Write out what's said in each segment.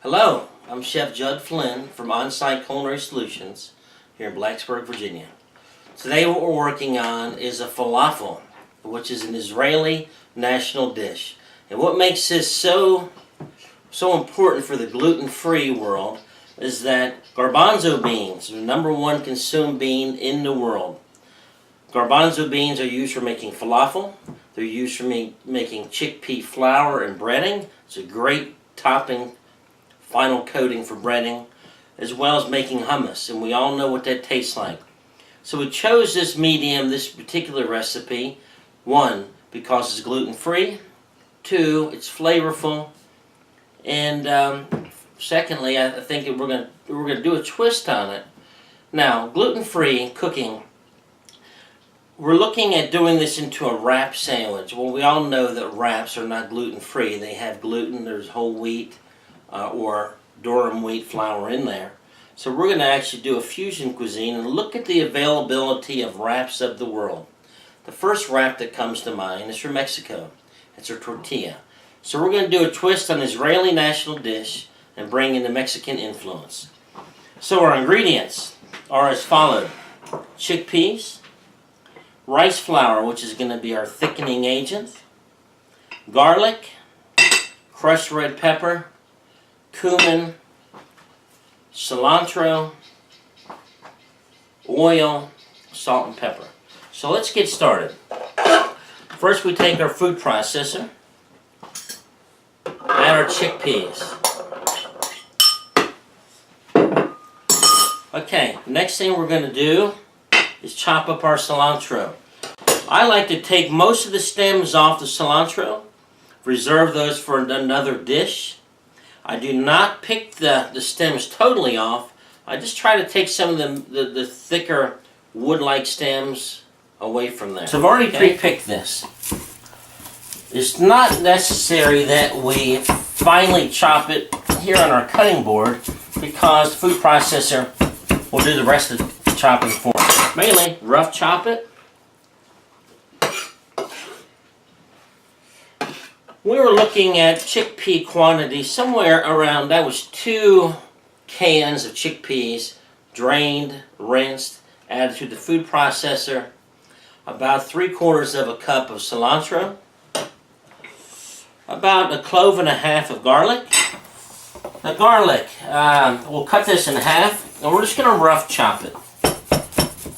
Hello, I'm Chef Judd Flynn from On-Site Culinary Solutions here in Blacksburg, Virginia. Today what we're working on is a falafel, which is an Israeli national dish. And what makes this so important for the gluten-free world is that garbanzo beans are the #1 consumed bean in the world. Garbanzo beans are used for making falafel. They're used for making chickpea flour and breading. It's a great topping, final coating for breading, as well as making hummus, and we all know what that tastes like. So we chose this medium, this particular recipe, 1, because it's gluten-free, 2, it's flavorful, and secondly, I think we're gonna do a twist on it. Now, gluten-free cooking, we're looking at doing this into a wrap sandwich. Well, we all know that wraps are not gluten-free. They have gluten, there's whole wheat or durum wheat flour in there. So we're going to actually do a fusion cuisine and look at the availability of wraps of the world. The first wrap that comes to mind is from Mexico. It's a tortilla. So we're going to do a twist on Israeli national dish and bring in the Mexican influence. So our ingredients are as follows: chickpeas, rice flour, which is going to be our thickening agent, garlic, crushed red pepper, cumin, cilantro, oil, salt, and pepper. So let's get started. First we take our food processor, add our chickpeas. Okay, next thing we're going to do is chop up our cilantro. I like to take most of the stems off the cilantro, reserve those for another dish. I do not pick the stems totally off. I just try to take some of the thicker wood-like stems away from there. So I've already pre-picked this. It's not necessary that we finely chop it here on our cutting board because the food processor will do the rest of the chopping for us. Mainly rough chop it. We were looking at chickpea quantity somewhere around, that was 2 cans of chickpeas, drained, rinsed, added to the food processor, about 3/4 of a cup of cilantro, about 1.5 cloves of garlic. The garlic, we'll cut this in half, and we're just going to rough chop it.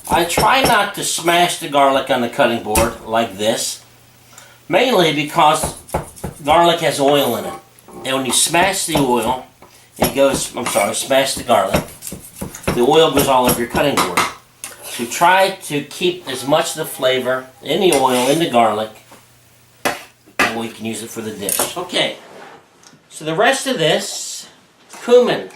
I try not to smash the garlic on the cutting board like this, mainly because garlic has oil in it. And when you smash the oil, smash the garlic, the oil goes all over your cutting board. So try to keep as much of the flavor in the oil, in the garlic, and we can use it for the dish. Okay, so the rest of this, cumin.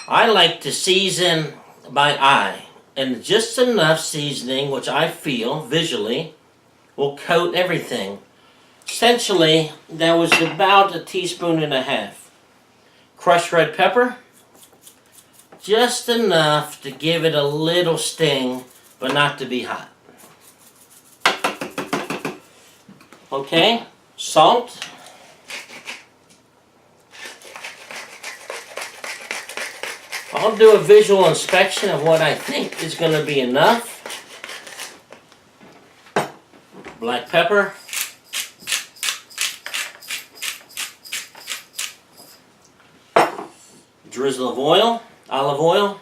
I like to season by eye, and just enough seasoning, which I feel visually will coat everything. Essentially, that was about 1.5 teaspoons. Crushed red pepper, just enough to give it a little sting, but not to be hot. Okay, salt. I'll do a visual inspection of what I think is going to be enough. Black pepper. Drizzle of oil, olive oil.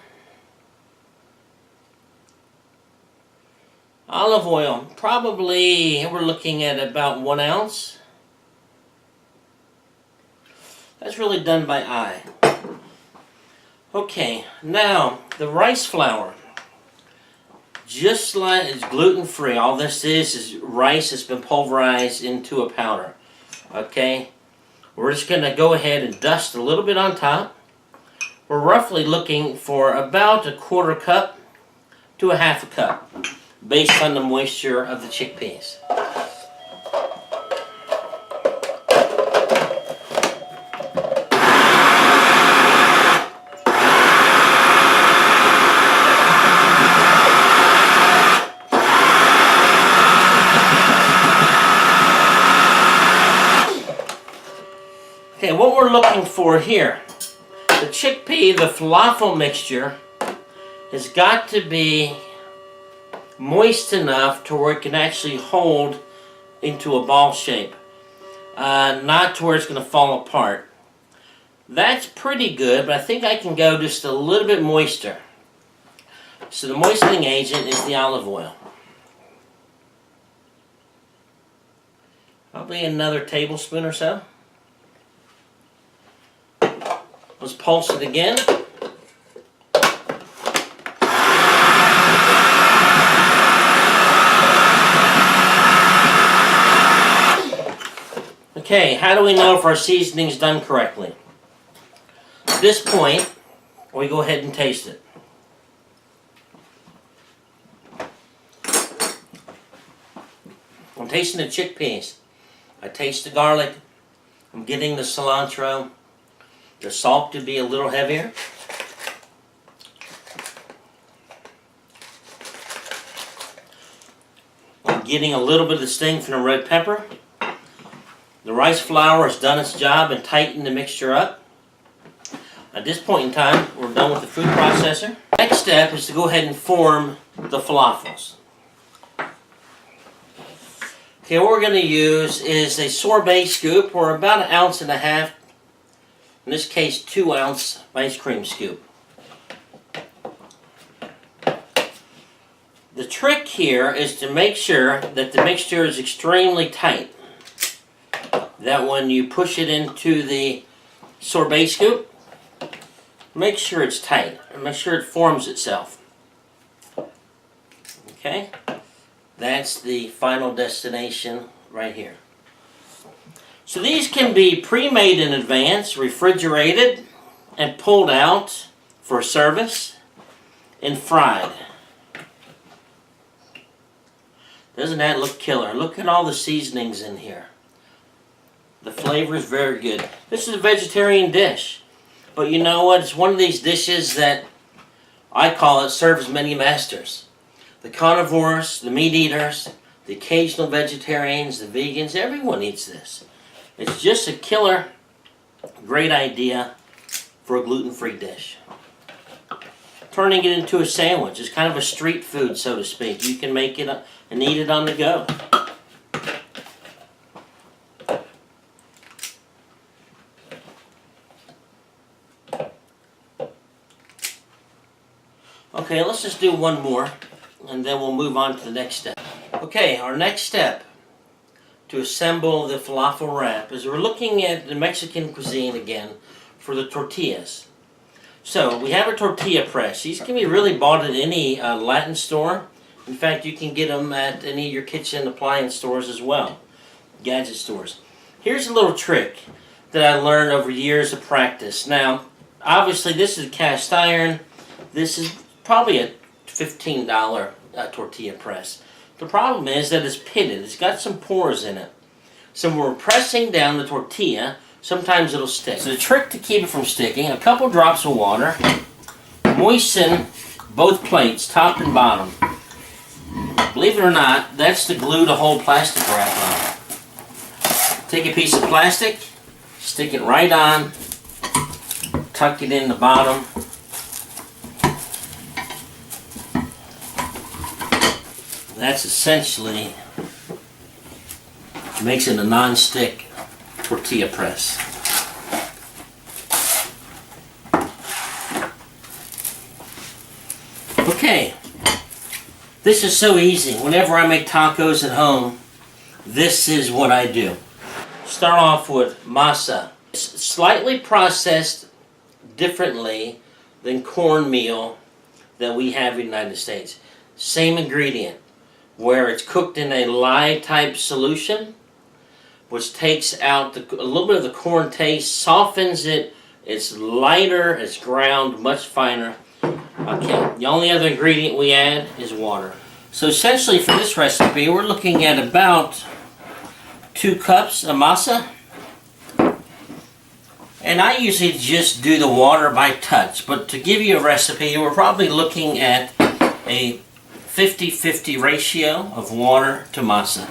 Olive oil, probably we're looking at about 1 ounce. That's really done by eye. Okay, now the rice flour. Just like it's gluten-free, all this is rice that's been pulverized into a powder. Okay, we're just going to go ahead and dust a little bit on top. We're roughly looking for about 1/4 cup to 1/2 cup, based on the moisture of the chickpeas. Okay, what we're looking for here, the chickpea, the falafel mixture, has got to be moist enough to where it can actually hold into a ball shape. Not to where it's going to fall apart. That's pretty good, but I think I can go just a little bit moister. So the moistening agent is the olive oil. Probably another tablespoon or so. Let's pulse it again. Okay, how do we know if our seasoning's done correctly? At this point, we go ahead and taste it. I'm tasting the chickpeas. I taste the garlic. I'm getting the cilantro. The salt could be a little heavier. I'm getting a little bit of the sting from the red pepper. The rice flour has done its job and tightened the mixture up. At this point in time, we're done with the food processor. Next step is to go ahead and form the falafels. Okay, what we're going to use is a sorbet scoop, or about 1.5 ounces. In this case, 2 ounce ice cream scoop. The trick here is to make sure that the mixture is extremely tight. That when you push it into the sorbet scoop, make sure it's tight and make sure it forms itself. Okay? That's the final destination right here. So these can be pre-made in advance, refrigerated, and pulled out for service and fried. Doesn't that look killer? Look at all the seasonings in here. The flavor is very good. This is a vegetarian dish. But you know what? It's one of these dishes that I call it serves many masters. The carnivores, the meat eaters, the occasional vegetarians, the vegans, everyone eats this. It's just a killer, great idea for a gluten-free dish. Turning it into a sandwich is kind of a street food, so to speak. You can make it and eat it on the go. Okay, let's just do one more, and then we'll move on to the next step. Okay, our next step to assemble the falafel wrap is we're looking at the Mexican cuisine again for the tortillas. So we have a tortilla press. These can be really bought at any Latin store. In fact, you can get them at any of your kitchen appliance stores as well, gadget stores. Here's a little trick that I learned over years of practice. Now, obviously this is cast iron. This is probably a $15 tortilla press. The problem is that it's pitted. It's got some pores in it. So when we're pressing down the tortilla, sometimes it'll stick. So the trick to keep it from sticking, a couple drops of water, moisten both plates, top and bottom. Believe it or not, that's the glue to hold plastic wrap on. Take a piece of plastic, stick it right on, tuck it in the bottom. That's essentially makes it a non-stick tortilla press. Okay, this is so easy. Whenever I make tacos at home, this is what I do. Start off with masa. It's slightly processed differently than cornmeal that we have in the United States. Same ingredient, where it's cooked in a lye type solution, which takes out a little bit of the corn taste, softens it. It's lighter, it's ground much finer. Okay, the only other ingredient we add is water. So essentially for this recipe, we're looking at about 2 cups of masa. And I usually just do the water by touch, but to give you a recipe, we're probably looking at a 50-50 ratio of water to masa.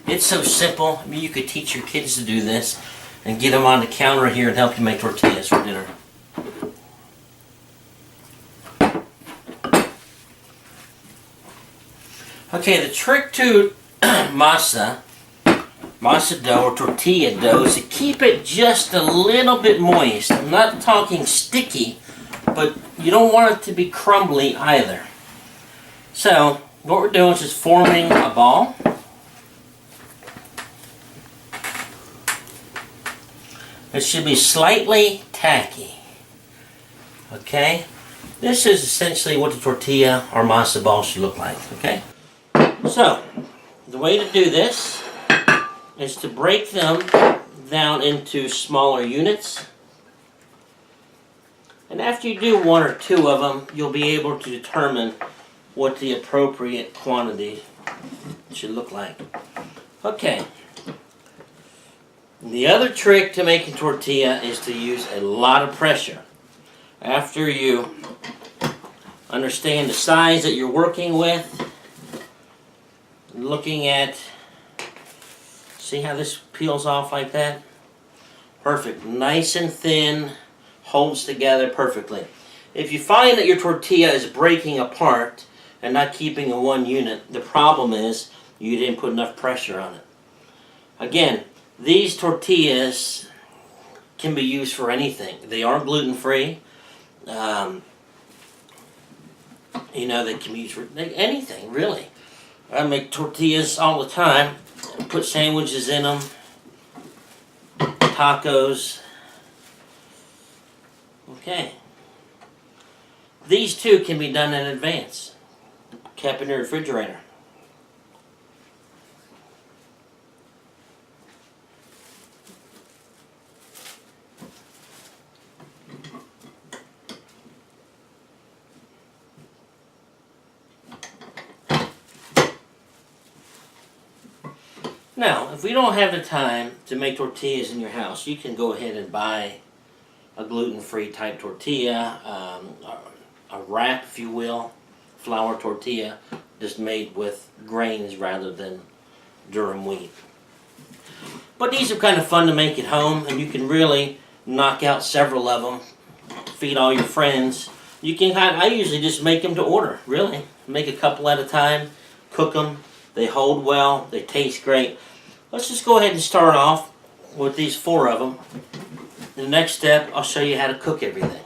It's so simple. I mean, you could teach your kids to do this. and get them on the counter here and help you make tortillas for dinner. Okay, the trick to masa dough or tortilla dough is to keep it just a little bit moist. I'm not talking sticky, but you don't want it to be crumbly either. So what we're doing is just forming a ball. It should be slightly tacky. Okay? This is essentially what the tortilla or masa ball should look like. Okay? So, the way to do this is to break them down into smaller units. And after you do one or two of them, you'll be able to determine what the appropriate quantity should look like. Okay. The other trick to making tortilla is to use a lot of pressure. After you understand the size that you're working with, looking at, see how this peels off like that? Perfect. Nice and thin, holds together perfectly. If you find that your tortilla is breaking apart and not keeping in one unit, the problem is you didn't put enough pressure on it. Again, these tortillas can be used for anything. They are gluten-free. You know, they can be used for anything, really. I make tortillas all the time. Put sandwiches in them. Tacos. Okay. These two can be done in advance. Kept in your refrigerator. Now, if we don't have the time to make tortillas in your house, you can go ahead and buy a gluten-free type tortilla, a wrap, if you will, flour tortilla, just made with grains rather than durum wheat. But these are kind of fun to make at home, and you can really knock out several of them, feed all your friends. You can. I usually just make them to order, really. Make a couple at a time, cook them. They hold well, they taste great. Let's just go ahead and start off with these 4 of them. The next step, I'll show you how to cook everything.